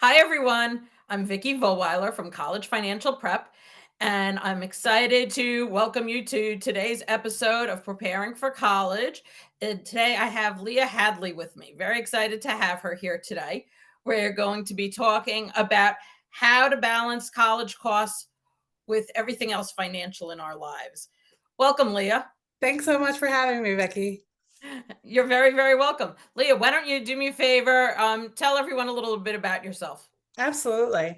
Hi, everyone. I'm Vicki Vollweiler from College Financial Prep, and I'm excited to welcome you to today's episode of Preparing for College. And today I have Leah Hadley with me. Very excited to have her here today. We're going to be talking about how to balance college costs with everything else financial in our lives. Welcome, Leah. Thanks so much for having me, Vicki. You're very, very welcome. Leah, why don't you do me a favor? Tell everyone a little bit about yourself. Absolutely.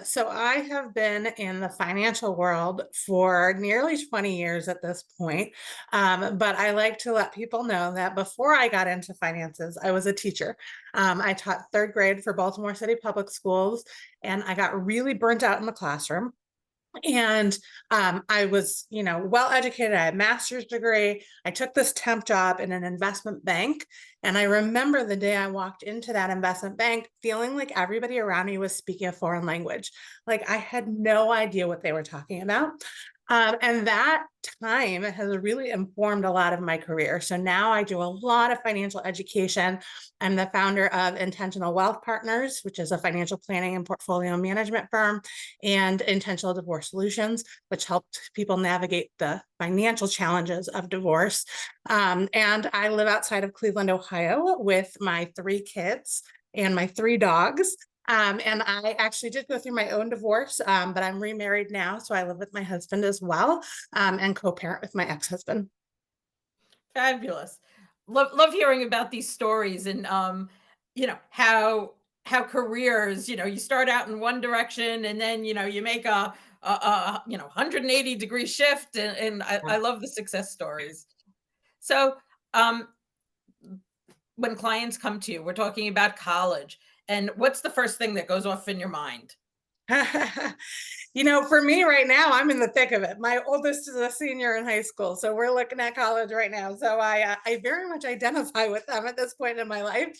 So I have been in the financial world for nearly 20 years at this point. But I like to let people know that before I got into finances, I was a teacher. I taught third grade for Baltimore City Public Schools, and I got really burnt out in the classroom. And I was, well educated. I had a master's degree. I took this temp job in an investment bank. And I remember the day I walked into that investment bank feeling like everybody around me was speaking a foreign language. Like I had no idea what they were talking about. And that time has really informed a lot of my career. So now I do a lot of financial education. I'm the founder of Intentional Wealth Partners, which is a financial planning and portfolio management firm, and Intentional Divorce Solutions, which helps people navigate the financial challenges of divorce. And I live outside of Cleveland, Ohio, with my three kids and my three dogs. And I actually did go through my own divorce, but I'm remarried now. So I live with my husband as well, and co-parent with my ex-husband. Fabulous. Love hearing about these stories and how careers, you start out in one direction and then you make a 180-degree shift and I love the success stories. So um when clients come to you, we're talking about college. And what's the first thing that goes off in your mind? For me right now, I'm in the thick of it. My oldest is a senior in high school, so we're looking at college right now. So I very much identify with them at this point in my life.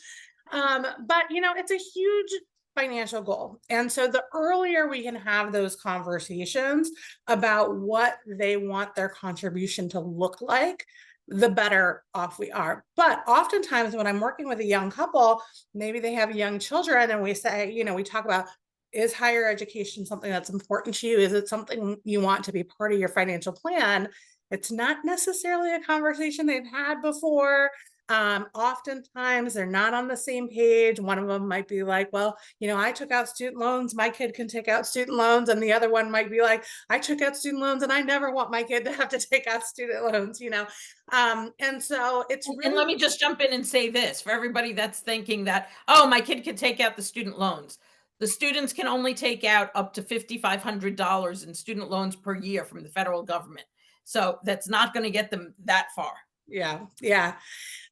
But it's a huge financial goal. And so the earlier we can have those conversations about what they want their contribution to look like, the better off we are. But oftentimes when I'm working with a young couple, maybe they have young children and we say, we talk about, is higher education something that's important to you? Is it something you want to be part of your financial plan? It's not necessarily a conversation they've had before. Oftentimes they're not on the same page. One of them might be like, well, I took out student loans, my kid can take out student loans. And the other one might be like, I took out student loans and I never want my kid to have to take out student loans. And so it's And let really me just jump in and say this for everybody that's thinking that, oh, my kid could take out the student loans. The students can only take out up to $5,500 in student loans per year from the federal government. So that's not going to get them that far. yeah, yeah. And a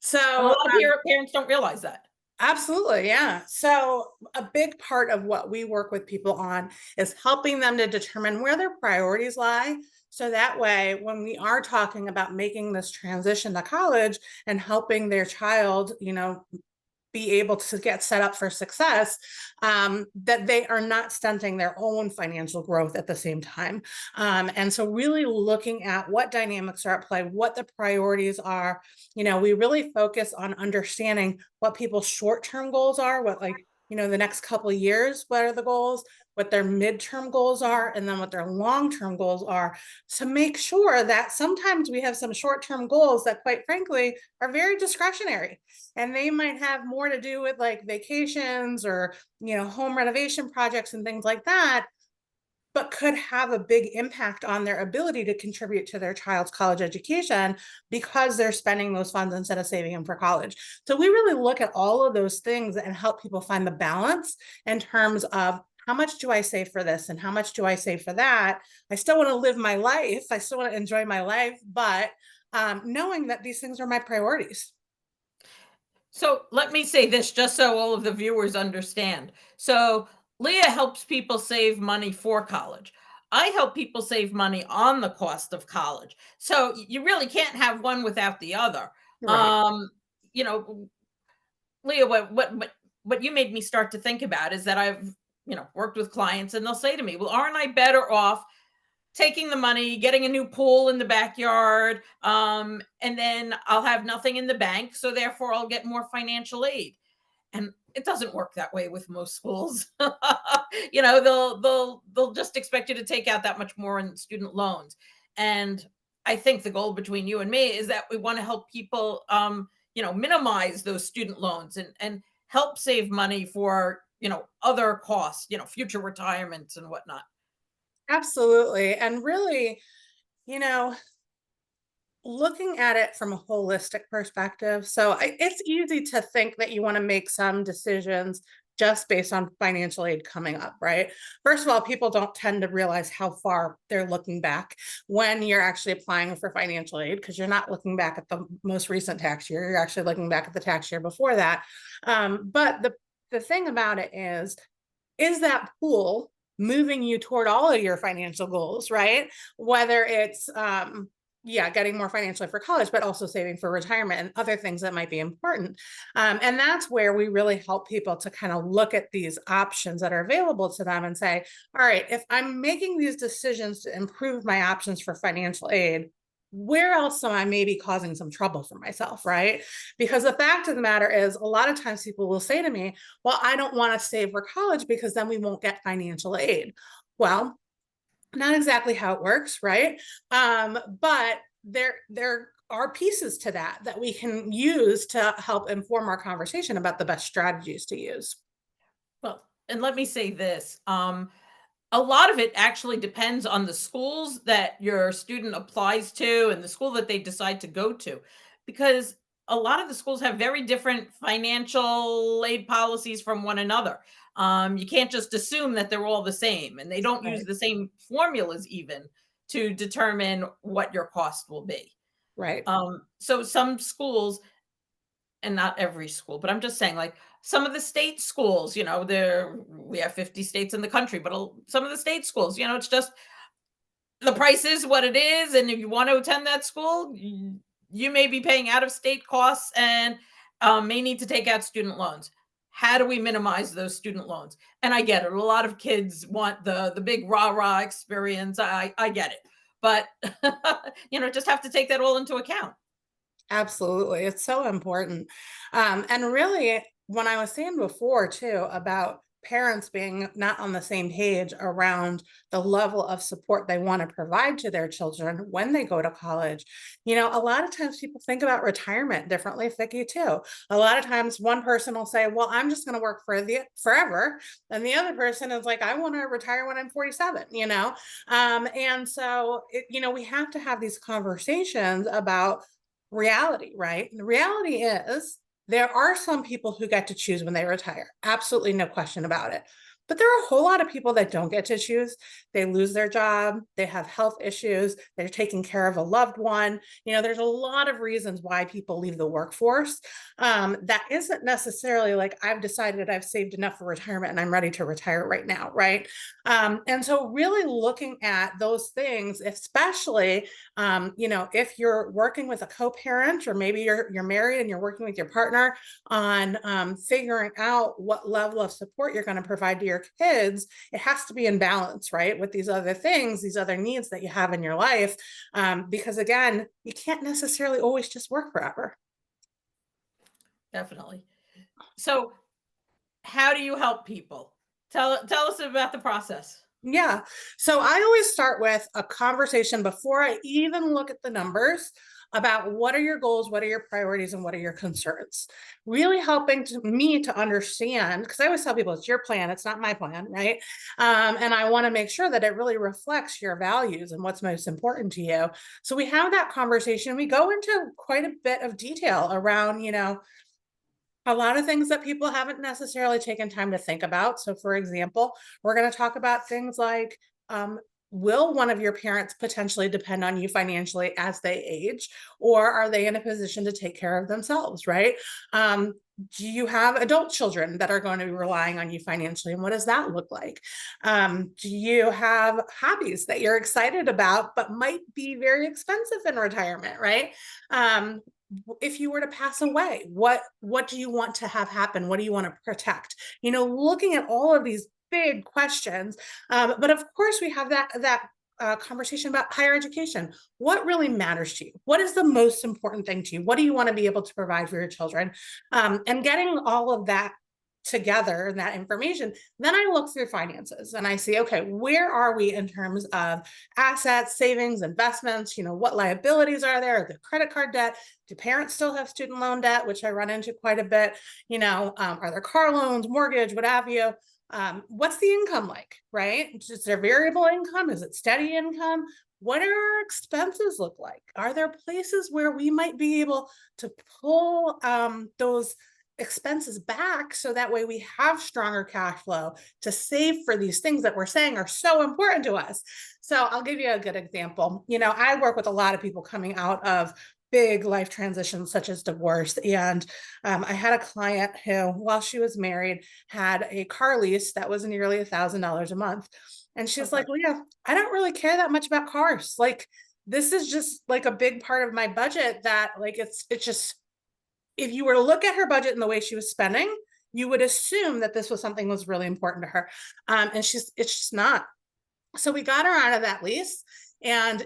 So lot of parents don't realize that. absolutely, yeah. So a big part of what we work with people on is helping them to determine where their priorities lie. So that way, when we are talking about making this transition to college and helping their child, be able to get set up for success, that they are not stunting their own financial growth at the same time. And so, really looking at what dynamics are at play, what the priorities are. We really focus on understanding what people's short term goals are, what, like, the next couple of years, what are the goals, what their midterm goals are, and then what their long term goals are, to make sure that sometimes we have some short term goals that, quite frankly, are very discretionary, and they might have more to do with like vacations or home renovation projects and things like that, but could have a big impact on their ability to contribute to their child's college education because they're spending those funds instead of saving them for college. So we really look at all of those things and help people find the balance in terms of, how much do I save for this and how much do I save for that? I still want to live my life, I still want to enjoy my life, but knowing that these things are my priorities. So let me say this just so all of the viewers understand. So Leah helps people save money for college. I help people save money on the cost of college. So you really can't have one without the other. Right. Um, you know, Leah, what you made me start to think about is that I've worked with clients and they'll say to me, "Well, aren't I better off taking the money, getting a new pool in the backyard, and then I'll have nothing in the bank, so therefore I'll get more financial aid." And it doesn't work that way with most schools. They'll just expect you to take out that much more in student loans. And I think the goal between you and me is that we want to help people, minimize those student loans and help save money for, other costs, future retirements and whatnot. Absolutely. And really, you know, looking at it from a holistic perspective. It's easy to think that you want to make some decisions just based on financial aid coming up, right? First of all, people don't tend to realize how far they're looking back when you're actually applying for financial aid, because you're not looking back at the most recent tax year. You're actually looking back at the tax year before that. But the thing about it is that pool moving you toward all of your financial goals, right? Whether it's getting more financially for college, but also saving for retirement and other things that might be important. And that's where we really help people to kind of look at these options that are available to them and say, all right, if I'm making these decisions to improve my options for financial aid, where else am I maybe causing some trouble for myself, right? Because the fact of the matter is, a lot of times people will say to me, well, I don't want to save for college because then we won't get financial aid. Well, not exactly how it works, right? But there are pieces to that we can use to help inform our conversation about the best strategies to use. Well, and let me say this. A lot of it actually depends on the schools that your student applies to and the school that they decide to go to, because a lot of the schools have very different financial aid policies from one another. You can't just assume that they're all the same, and they don't use Right. the same formulas even to determine what your cost will be. Right. So some schools, and not every school, but I'm just saying, like, some of the state schools, there we have 50 states in the country, but some of the state schools, it's just the price is what it is, and if you want to attend that school, you may be paying out of state costs and may need to take out student loans. How do we minimize those student loans? And I get it. A lot of kids want the big rah rah experience. I get it, but just have to take that all into account. Absolutely. It's so important. And really, when I was saying before too about parents being not on the same page around the level of support they want to provide to their children when they go to college, a lot of times people think about retirement differently, Vicki, too. A lot of times one person will say, well, I'm just going to work for the forever. And the other person is like, I want to retire when I'm 47. And so, we have to have these conversations about reality, right? The reality is there are some people who get to choose when they retire. Absolutely no question about it. But there are a whole lot of people that don't get to choose. They lose their job, they have health issues, they're taking care of a loved one. There's a lot of reasons why people leave the workforce. That isn't necessarily like, I've decided I've saved enough for retirement and I'm ready to retire right now, right? And so, really looking at those things, especially if you're working with a co-parent, or maybe you're married and you're working with your partner on figuring out what level of support you're going to provide to your kids, it has to be in balance, right? With these other things, these other needs that you have in your life. Because again, you can't necessarily always just work forever. Definitely. So, how do you help people? Tell us about the process. Yeah. So I always start with a conversation before I even look at the numbers about what are your goals, what are your priorities, and what are your concerns. Really helping me to understand, because I always tell people it's your plan, it's not my plan, right? And I want to make sure that it really reflects your values and what's most important to you. So we have that conversation. We go into quite a bit of detail around, a lot of things that people haven't necessarily taken time to think about. So, for example, we're going to talk about things like, will one of your parents potentially depend on you financially as they age, or are they in a position to take care of themselves, right? Do you have adult children that are going to be relying on you financially, and what does that look like? Do you have hobbies that you're excited about but might be very expensive in retirement, right? If you were to pass away, what do you want to have happen? What do you want to protect? Looking at all of these big questions. But of course, we have that conversation about higher education. What really matters to you? What is the most important thing to you? What do you want to be able to provide for your children? And getting all of that together and that information, then I look through finances and I see, okay, where are we in terms of assets, savings, investments? What liabilities are there? The credit card debt? Do parents still have student loan debt, which I run into quite a bit? Are there car loans, mortgage, what have you? What's the income like, right? Is there variable income? Is it steady income? What do our expenses look like? Are there places where we might be able to pull those expenses back so that way we have stronger cash flow to save for these things that we're saying are so important to us? So I'll give you a good example. I work with a lot of people coming out of big life transitions such as divorce. And I had a client who, while she was married, had a car lease that was nearly $1,000 a month. And she's Okay. like, Leah, I don't really care that much about cars. Like, this is just like a big part of my budget that like it's just, if you were to look at her budget and the way she was spending, you would assume that this was something that was really important to her. And it's just not. So we got her out of that lease and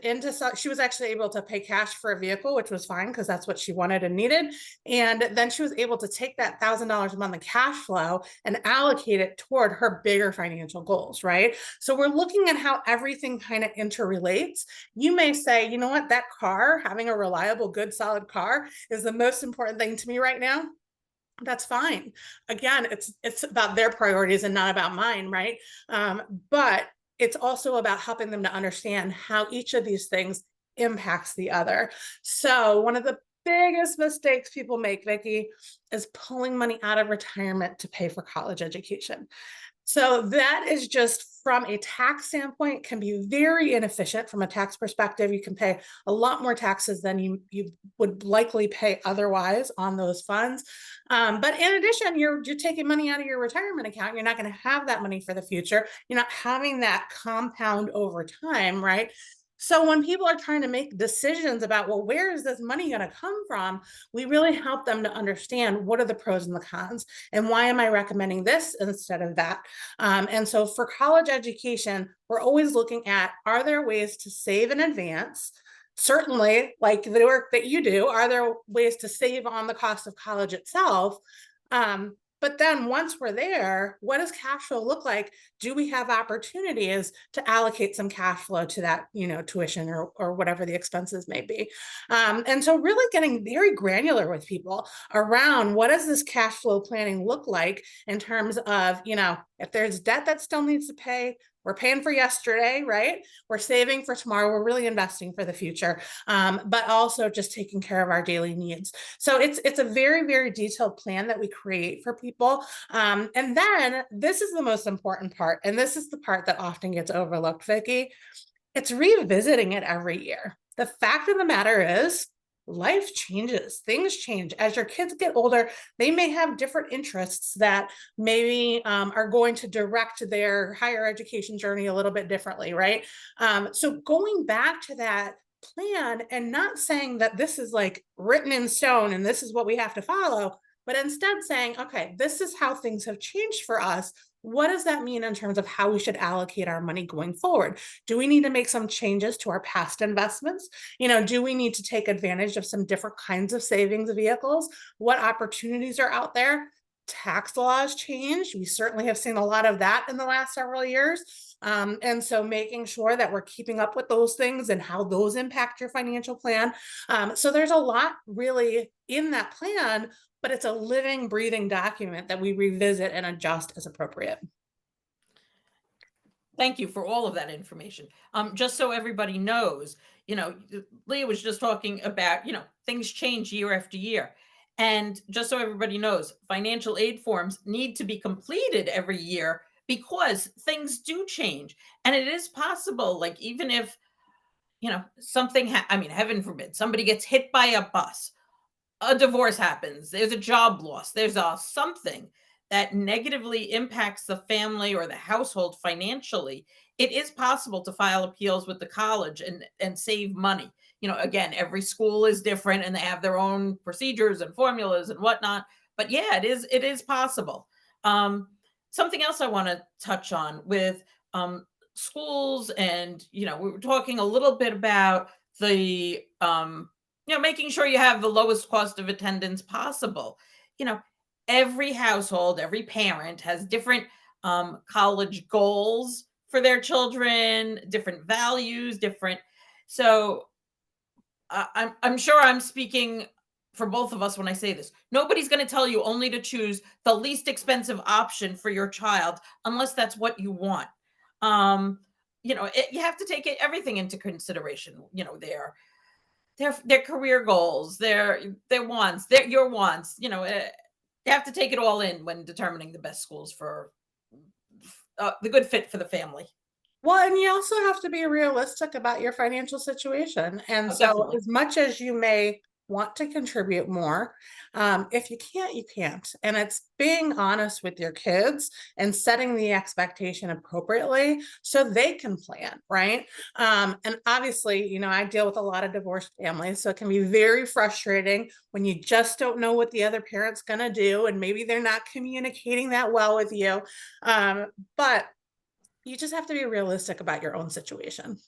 she was actually able to pay cash for a vehicle, which was fine because that's what she wanted and needed. And then she was able to take that $1,000 a month in cash flow and allocate it toward her bigger financial goals, right? So we're looking at how everything kind of interrelates. You may say, you know what, that car, having a reliable, good, solid car is the most important thing to me right now. That's fine. Again, it's about their priorities and not about mine, right? But it's also about helping them to understand how each of these things impacts the other. So one of the biggest mistakes people make, Vicki, is pulling money out of retirement to pay for college education. So that is just from a tax standpoint can be very inefficient from a tax perspective. You can pay a lot more taxes than you would likely pay otherwise on those funds. But in addition, you're taking money out of your retirement account. You're not going to have that money for the future. You're not having that compound over time, right? So when people are trying to make decisions about, well, where is this money going to come from? We really help them to understand what are the pros and the cons, and why am I recommending this instead of that? And so for college education, we're always looking at, are there ways to save in advance? Certainly, like the work that you do, are there ways to save on the cost of college itself? But then once we're there, what does cash flow look like? Do we have opportunities to allocate some cash flow to that, tuition or whatever the expenses may be? And so really getting very granular with people around what does this cash flow planning look like in terms of, if there's debt that still needs to pay, we're paying for yesterday, right? We're saving for tomorrow. We're really investing for the future, but also just taking care of our daily needs. So it's a very, very detailed plan that we create for people. And then this is the most important part, and this is the part that often gets overlooked, Vicki. It's revisiting it every year. The fact of the matter is, life changes, things change. As your kids get older, they may have different interests that maybe are going to direct their higher education journey a little bit differently, right? So going back to that plan and not saying that this is like written in stone and this is what we have to follow, but instead saying, okay, this is how things have changed for us. What does that mean in terms of how we should allocate our money going forward? Do we need to make some changes to our past investments? Do we need to take advantage of some different kinds of savings vehicles? What opportunities are out there? Tax laws change. We certainly have seen a lot of that in the last several years. And so making sure that we're keeping up with those things and how those impact your financial plan. So there's a lot really in that plan, but it's a living, breathing document that we revisit and adjust as appropriate. Thank you for all of that information. Just so everybody knows, Leah was just talking about, things change year after year. And just so everybody knows, financial aid forms need to be completed every year because things do change. And it is possible, like, even if, I mean, heaven forbid, somebody gets hit by a bus, a divorce happens, there's a job loss, there's a something that negatively impacts the family or the household financially, it is possible to file appeals with the college and save money. Again, every school is different and they have their own procedures and formulas and whatnot. But yeah, it is possible. Um, Something else I want to touch on with schools, and we were talking a little bit about the making sure you have the lowest cost of attendance possible. You know, every household, every parent has different college goals for their children, different values, different. So I'm sure I'm speaking for both of us when I say this. Nobody's going to tell you only to choose the least expensive option for your child unless that's what you want. Um, you have to take everything into consideration. Their career goals, their wants, their your wants. You have to take it all in when determining the best schools for the good fit for the family. Well, and you also have to be realistic about your financial situation. And Oh, so, definitely. as much as you may want to contribute more, if you can't, you can't. And it's being honest with your kids and setting the expectation appropriately so they can plan, right? And obviously, I deal with a lot of divorced families. So it can be very frustrating when you just don't know what the other parent's going to do. And maybe they're not communicating that well with you. But you just have to be realistic about your own situation.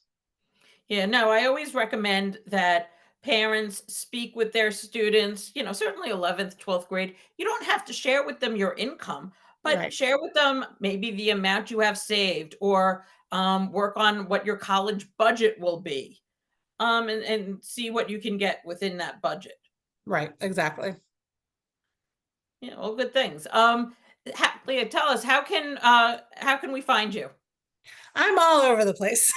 Yeah, no, I always recommend that parents speak with their students, certainly 11th, 12th grade. You don't have to share with them your income, but Right, share with them maybe the amount you have saved or work on what your college budget will be and see what you can get within that budget. right, exactly. All good things. Leah, tell us how can we find you? I'm all over the place.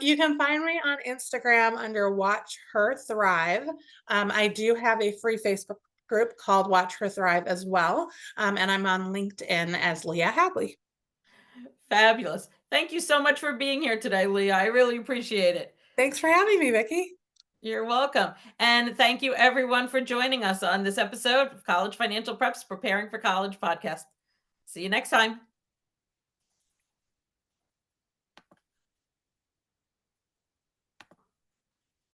You can find me on Instagram under Watch Her Thrive. I do have a free Facebook group called Watch Her Thrive as well. And I'm on LinkedIn as Leah Hadley. Fabulous. Thank you so much for being here today, Leah. I really appreciate it. Thanks for having me, Vicki. You're welcome. And thank you everyone for joining us on this episode of College Financial Preps Preparing for College podcast. See you next time.